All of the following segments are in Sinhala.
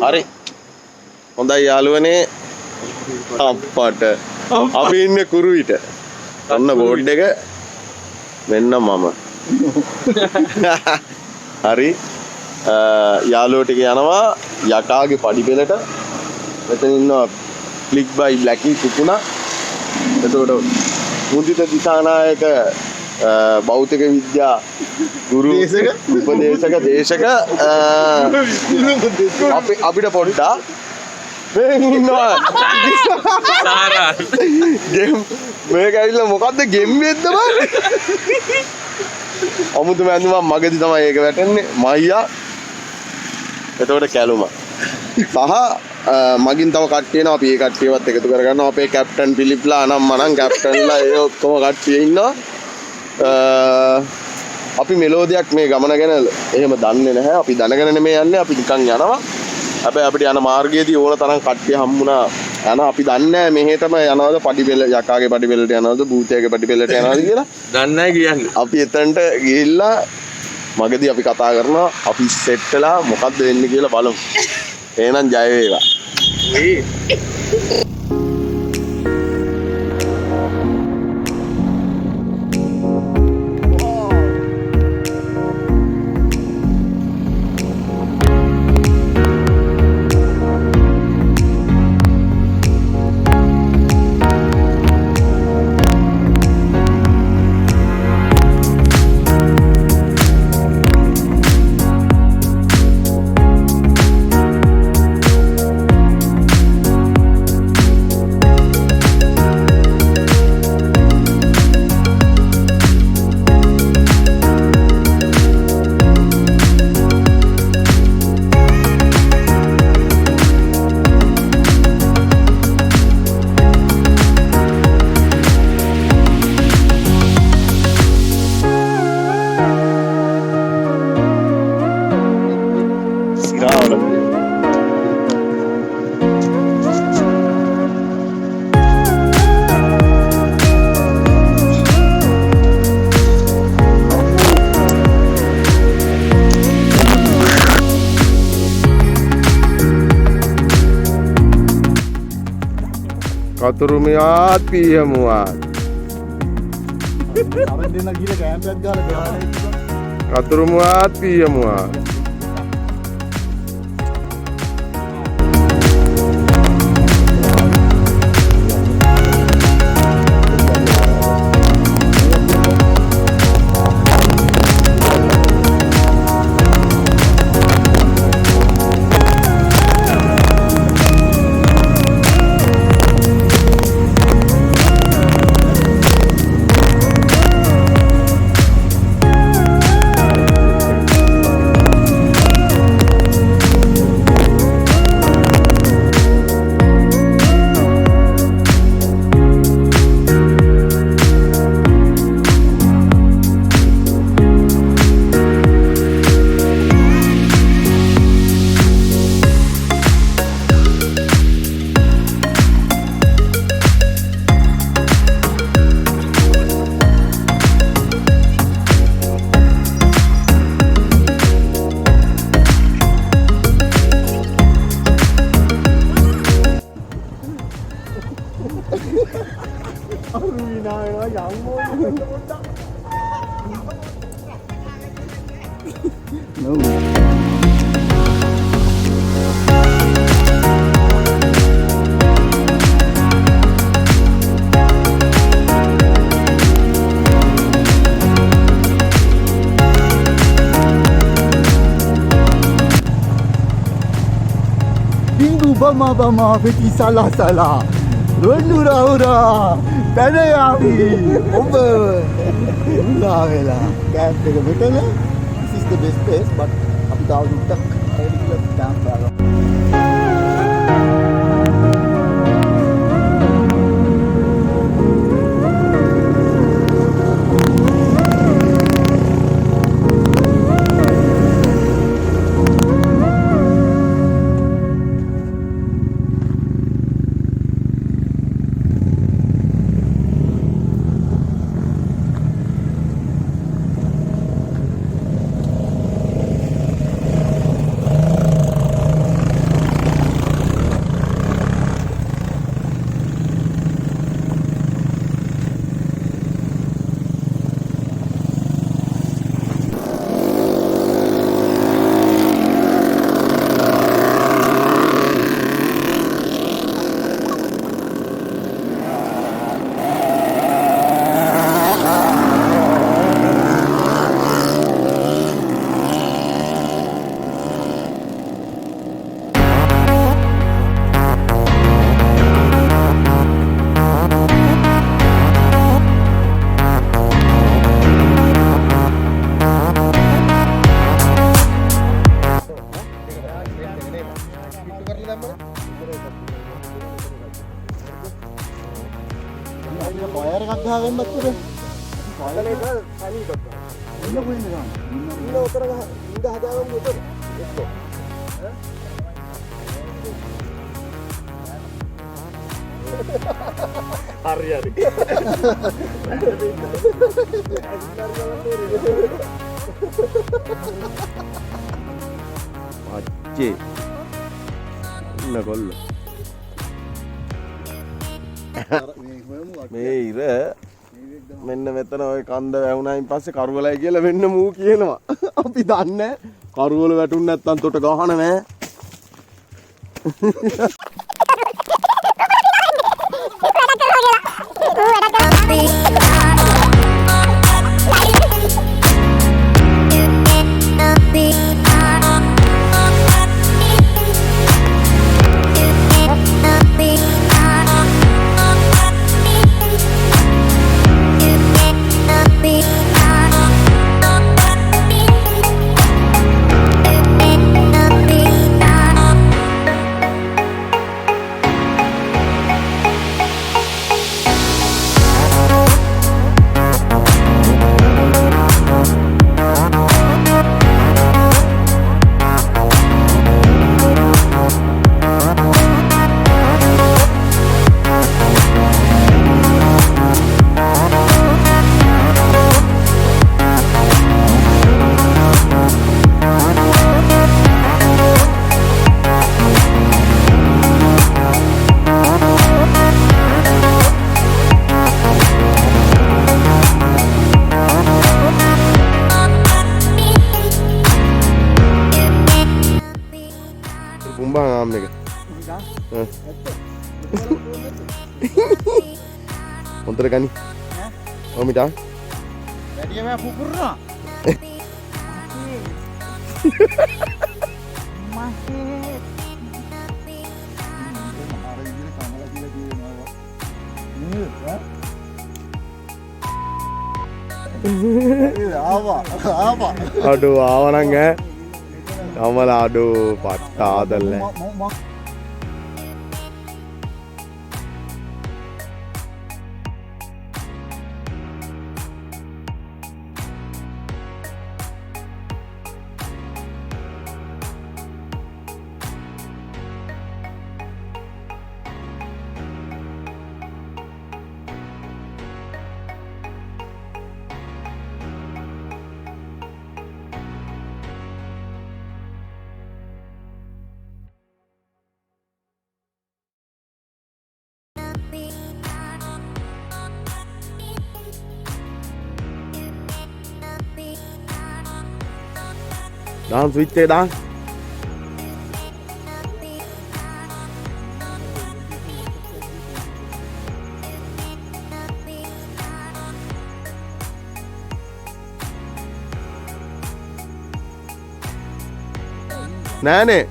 හරි. හොඳයි යාළුවනේ. අප්පට අපි ඉන්නේ කුරුවිට. ඔන්න බෝඩ් එක මෙන්න මම. හරි. යාළුවෝ ටික යනවා යකාගේ පඩිපෙළට. මෙතන ඉන්නවා ක්ලික් බයි බ්ලැකි කුකුණා. එතකොට මුදිත දිසානායක භෞතික විද්‍යා ගුරු උපදේශක දේශක අපිට පොඩ්ඩක් මේ ඉන්නවා සාරා ගේම් මේක ඇවිල්ලා මොකද්ද ගෙම්බෙද්ද බං අමුතු මැන්දුමක් මගදී තමයි ඒක වැටෙන්නේ මයියා එතකොට කැලුම සහ මගින් තව කට්ටිය එනවා අපි ඒ කට්ටියවත් එකතු කරගන්නවා අපේ කැප්ටන් පිලිප්ලා අනම් මනම් කැප්ටන්ලා ඒ ඔක්කොම කට්ටිය ඉන්නවා අපි මෙලෝදියක් මේ ගමන ගැන එහෙම දන්නේ නැහැ අපි දැනගෙන නෙමෙයි යන්නේ අපි නිකන් යනවා හැබැයි අපිට යන මාර්ගයේදී ඕන තරම් කට්ටිය හම්බුණා යන අපි දන්නේ නැහැ මෙහෙටම යනවද පඩිපෙළ යකාගේ පඩිපෙළට යනවද භූතයාගේ පඩිපෙළට යනවද කියලා දන්නේ නැහැ කියන්නේ අපි එතනට ගිහිල්ලා මගදී අපි කතා කරනවා අපි සෙට් වෙලා මොකද්ද වෙන්නේ කියලා බලමු එහෙනම් ජය වේවා කතුරුමියාත් පියමුවාත් අපි දෙන්න ගිහලා කැම්පයක් ගාලා ගහලා කතුරුමියාත් පියමුවාත් Bama peti salah Rundura Tanayavi Over Lavela Camp this is the best place but අපි තාම දුට්ටක් ඇවිල්ලා camp දාලා Hari-hari. Aceh. Mana gol? මේ ඉර මෙන්න මෙතන ওই කන්ද වැහුණායින් පස්සේ කරුවලයි කියලා වෙන්න මූ කියනවා. අපි දන්නේ කරුවල වැටුන් නැත්තම් තොට ගහන නෑ. Kumbang am එක. හොඳට ගනි. ඔය මිටා. වැඩිම පුපුරනවා. Aduh, awan nggak? Amal aduh, patah adalah. Dah switch dah. Nah ni.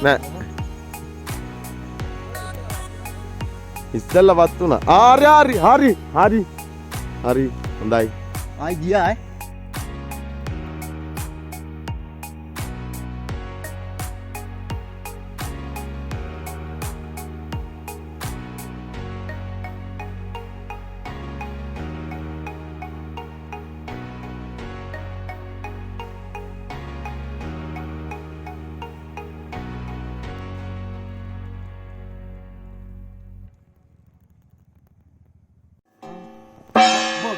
Nah. Istilah waktu na. Hari. Andai. Ai dia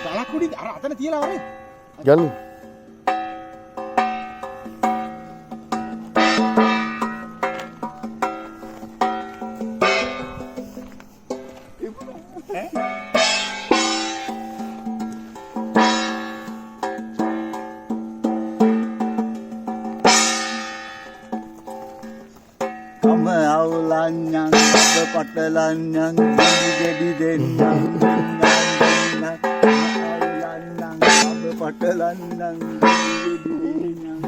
galak kudi arah atas tiada orang. Jangan. Kamu aulanyang, patelanyang, jadi denyang. Patelanyang, jadi denyang.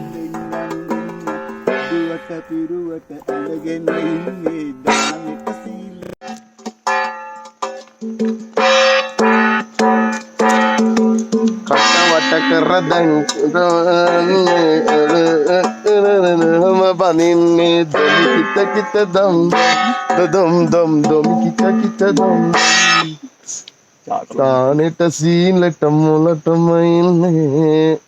Duata piruata, again ini dami kasih. Kata wata keradang, බඳින්නේ දොම් කිත කිත දම් දොම් දොම් දොම් කිත කිත දම් තානෙට සීලට මුලටම ඉන්නේ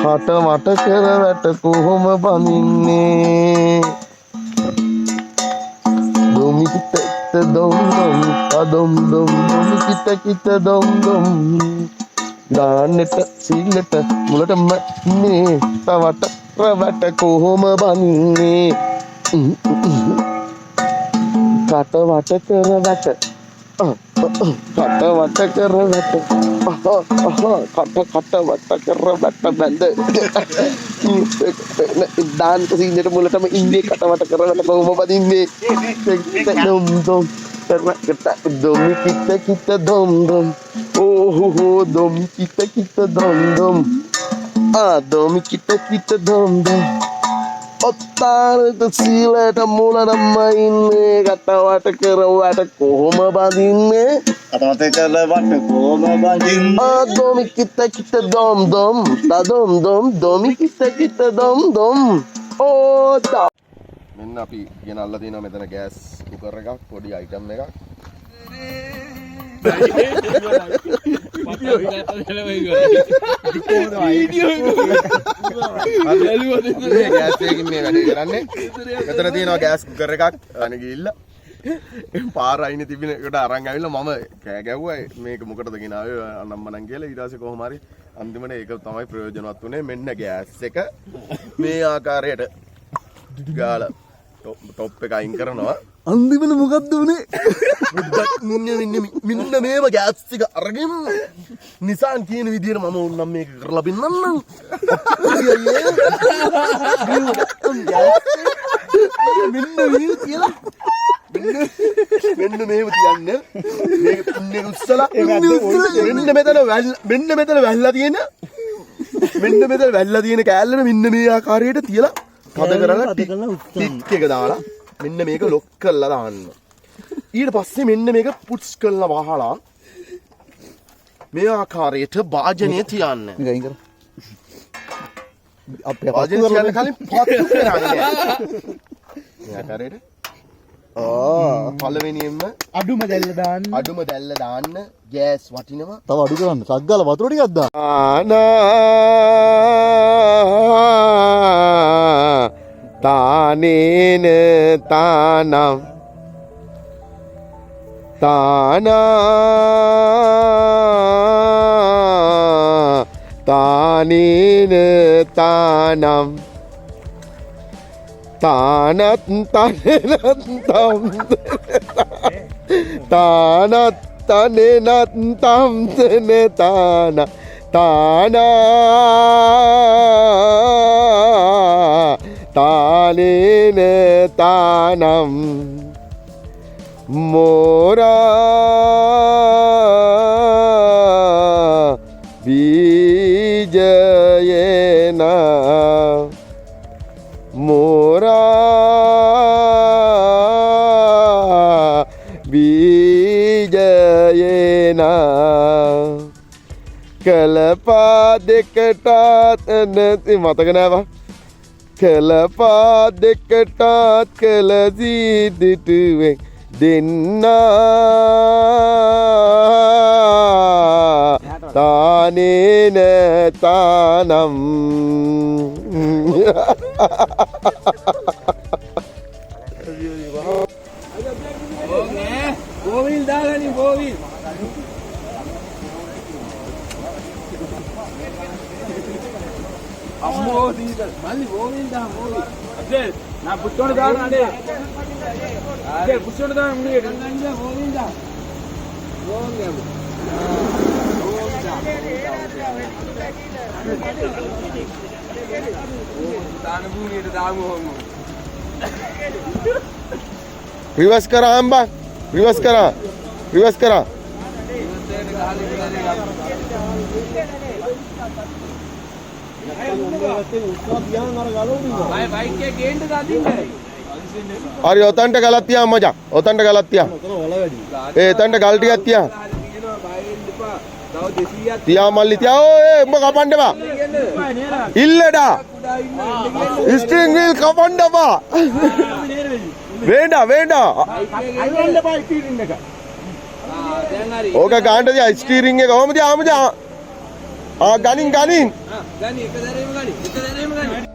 කට වට කර වැට කොහොම බඳින්නේ දොම් කිත කිත දොම් දොම් දොම් දොම් දොම් කිත කිත දොම් දොම් දානෙට සීලට මුලටම ඉන්නේ වට වැට කොහොම බඳින්නේ කට වට කර වැට කට වට කර වැට කට වට කර වැට බඳ දාන්ත සීනට මුලටම ඉන්නේ කට වට කර වැට කොහොම බඳින්නේ දොම් දොම් දොම් කිත කිත දොම් දොම් ඕහෝ දොම් කිත කිත දොම් දොම් දොම් කිත කිත දොම් දොම් ඔත්තානට සීලට මුලටම ඉන්නේ කට වට කර වැට කොහොම බඳින්නේ අතමත කරවට කොහොම බඳින්නේ දොම් කිත කිත දොම් දොම් දොම් දොම් දොම් කිත කිත දොම් දොම් ඕ මෙන්න අපි ගෙනල්ලා තියෙනවා මෙතන ගෑස් කුකර් එකක් පොඩි අයිටම් එකක් ගෑස් එකකින් මේ වැඩේ කරන්නේ මෙතන තියෙනවා ගෑස් කුකර් එකක් අනේ ගිහිල්ලා පාර අයිනේ තිබෙන එකට අරන් ආවිල්ලා මම කෑ ගැව්වා මේක මොකටද ගෙනාවේ අනම්මනම් කියලා ඊට පස්සේ කොහොම හරි අන්තිමට ඒක තමයි ප්‍රයෝජනවත් උනේ මෙන්න ගෑස් එක මේ ආකාරයට ගාලා ටොප් එක අයින් කරනවා අන්තිමට මොකද්ද උනේ මෙන්න මේව ගෑස් එක අරගෙන නිසාන් කියන විදියට මම උන්නම් මේක කරලා පින්නන්නම් මෙන්න මේ කියලා මෙන්න මේව තියන්න මේක පුන්නේ උස්සලා මෙන්න මෙතන වැල්ලා තියෙන කෑල්ලම මෙන්න මේ ආකාරයට තියලා කද කරලා ටික් එක දාලා මෙන්න මේක ලොක් කරලා දාන්න. ඊට පස්සේ මෙන්න මේක පුට්ස් කරලා වහලා මේ ආකාරයට භාජනය තියන්න. මේක අයින් කර. අපේ භාජනය තියන්න කලින් පත්තු කරන්නේ. මේ ආකාරයට පළවෙනියෙන්ම අඩුම දැල්ල දාන්න ගෑස් වටිනවා. තව අඩු කරන්න. සක් ගාලා වතුර ටිකක් දාන්න. තානේන තානම් තානේන තානම් තානත් තනෙනත් තම් තානත් තනෙනත් තම් තන තාන තානේන තානම් මෝරා බීජයේන මෝරා බීජයේන කලපා දෙකටත් නැති මතක නෑවා කලපා දෙකටත් කල සීදිටුවෙන් දෙන්නා තානේන තානම් ගෝවිල් දාගනි ගෝවිල් අම්මෝ දීද මල්ලි ගෝවිල් දා ගෝවිල් අදේ නා පුට්ටෝනේ දාන්න අඩේ අදේ පුට්ටෝනේ දාන්න මුනේ ගංගන්න ගෝවිල් දා ගෝවිල් දාන මුනේට දාමු හොම්මු रिवर्स करा अंबा रिवर्स करा अरे ओतंट गलत තියා මචං ඔතන්ට ගලක් තියා ඒ එතන්ට ගල් ටිකක් තියා තියා මල්ලි තියා ඔය උඹ කපන්න බා ඉල්ලඩා ස්ටියරින් වීල් කපන්න එපා. වේඩා වේඩා. අල්ලන්න එපා ස්ටීරින් එක. දැන් හරි. ඕක ගාන්න තියා ස්ටියරින් එක කොහමද ආමද? ගනින් ගනින්. ගනි එක දැරීම ගනි. එක දැරීම ගනි.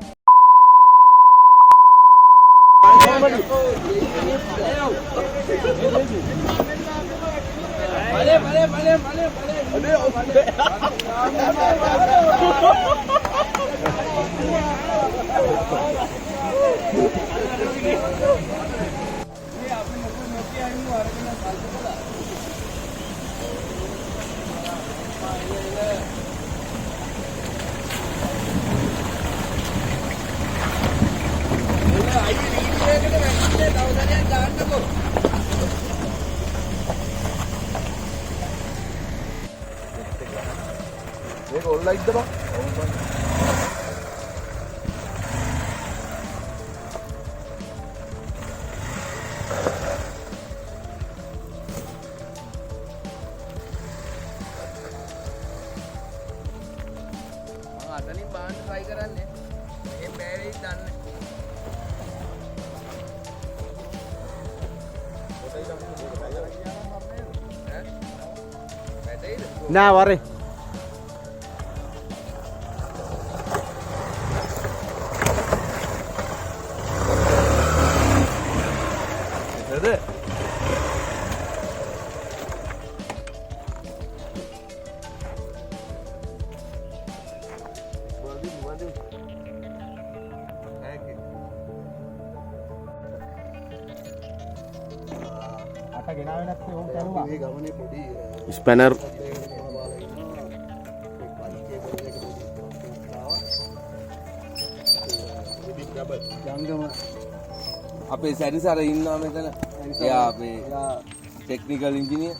මේක ඔන්ලයින්ද බං? අතනින් බාන්න try කරන්නේ. මේ බෑවෙයි දන්නේ. නෑ වරේ. ස්පැනර් අපේ සැරිසර ඉන්නවා මෙතන. එයා අපේ ටෙක්නිකල් ඉංජිනියර්.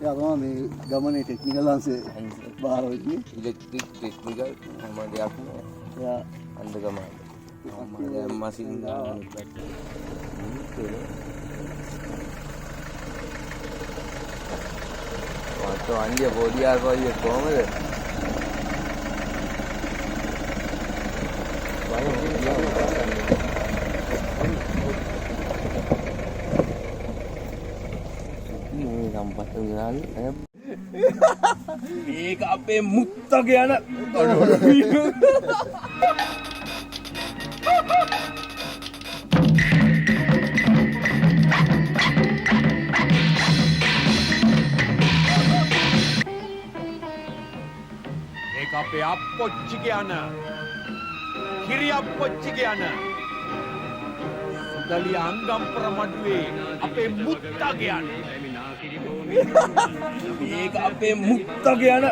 එයා තමයි මේ ගමනේ ටෙක්නිකල් අංශේ බාර වෙන්නේ. ඉලෙක්ට්‍රික් ටෙක්නිකල් හැම දෙයක්ම එයා අන්දගම. දැන් මෂින් දාන तो अंजे बोलियार को ये कौन है මේක අපේ මුත්ත කියන අපේ අප්පොච්චි කියන කිරි අප්පොච්චි කියන සුදලි අංගම්පුර මඩුවේ අපේ මුත්තා කියන්නේ මේක අපේ මුත්ත කියන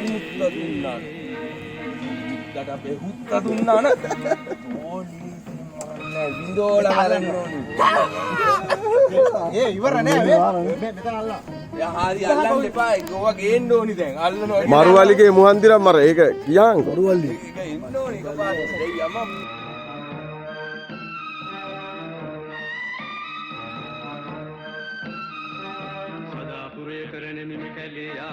මුත්ත දුන්නා මුත්තට අපේ හුත්ත දුන්නා න ඕලි වින්දෝල හරන්න ඕනි ඒ ඉවර නෑ මෙතන අල්ලා හරි අල්ලන්න එපා ගෝවා ගේන්න ඕනි දැන් අල්ලනවා මරුවලිගේ මුහන්දිරම් මර ඒක කියන් මරුවල්ලි ඒක එන්න ඕනි එකපාරට දෙයි යම සදාපුරේ කරන මිමි කැලියා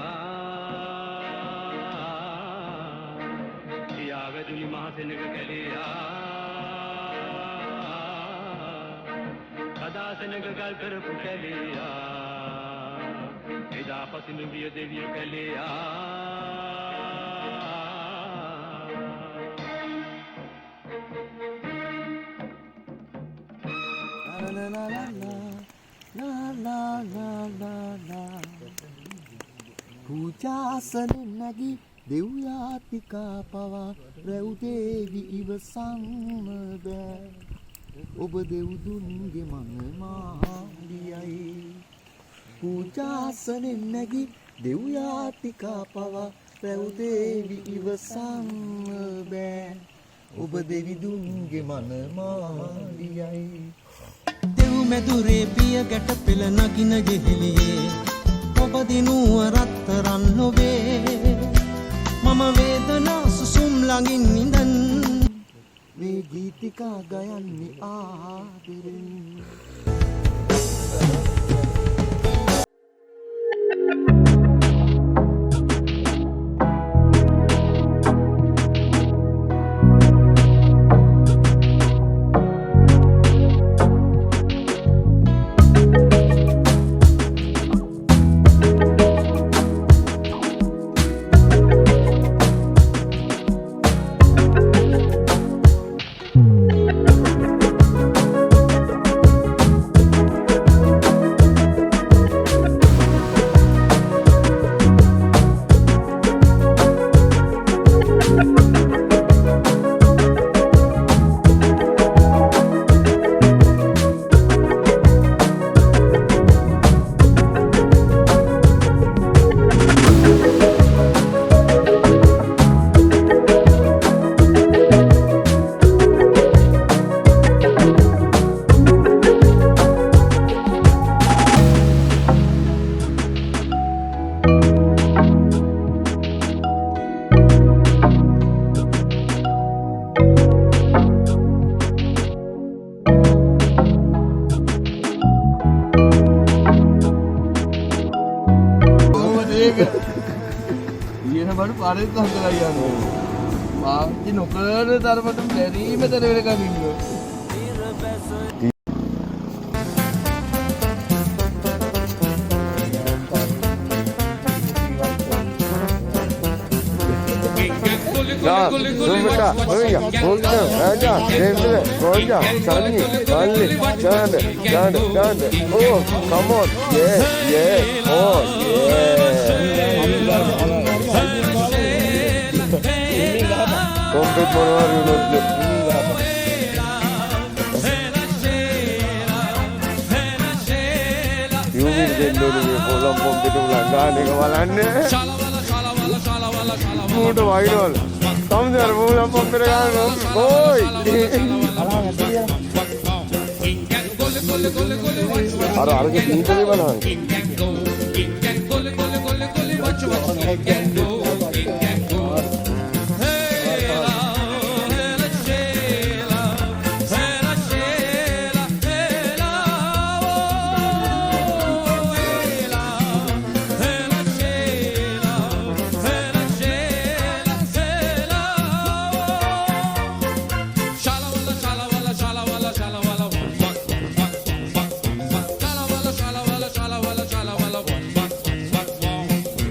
යාවැදුනි මහසෙනග කැලියා සදාසෙනග ගල් කරපු කැලියා එදා පසිනු විය දෙවිය කැලියා පූජාසන නැගි දෙව්යාතිකා පවා රැව් දේවි ඉවසන්න බෑ ඔබ දෙව්දුන්ගේ මනමාලියයි පූජාසනෙන් නැගි දෙව්යාතිකා පවා රැව් දේවි ඉවසන්න බෑ ඔබ දෙවිදුන්ගේ මනමාලියයි දෙව් මෙදුරේ පිය ගැට පෙළ නගින ගෙහෙලියේ ඔබ දිනුව රත්තරන් නොවේ මම වේදනා සුසුම් ළඟින් ඉඳන් මේ ගීතිකා ගයන්නේ ආදරෙන් පරිත් හදලා යන්නේ. පාවිච්චි නොකරන තරමට බැරි මෙතන වෙනකන් ඉන්නවා. Ya, Zumba, Zumba, Zumba, Raja, David, Gonja, Sunny, Sunny, Chanda, Chanda, Chanda. Oh, come on, yeah, oh, yeah. Complete monoir, you know. You will get no problem from the Langa, Move the white wall. Come there, move up on the ground. Boy! Are you going to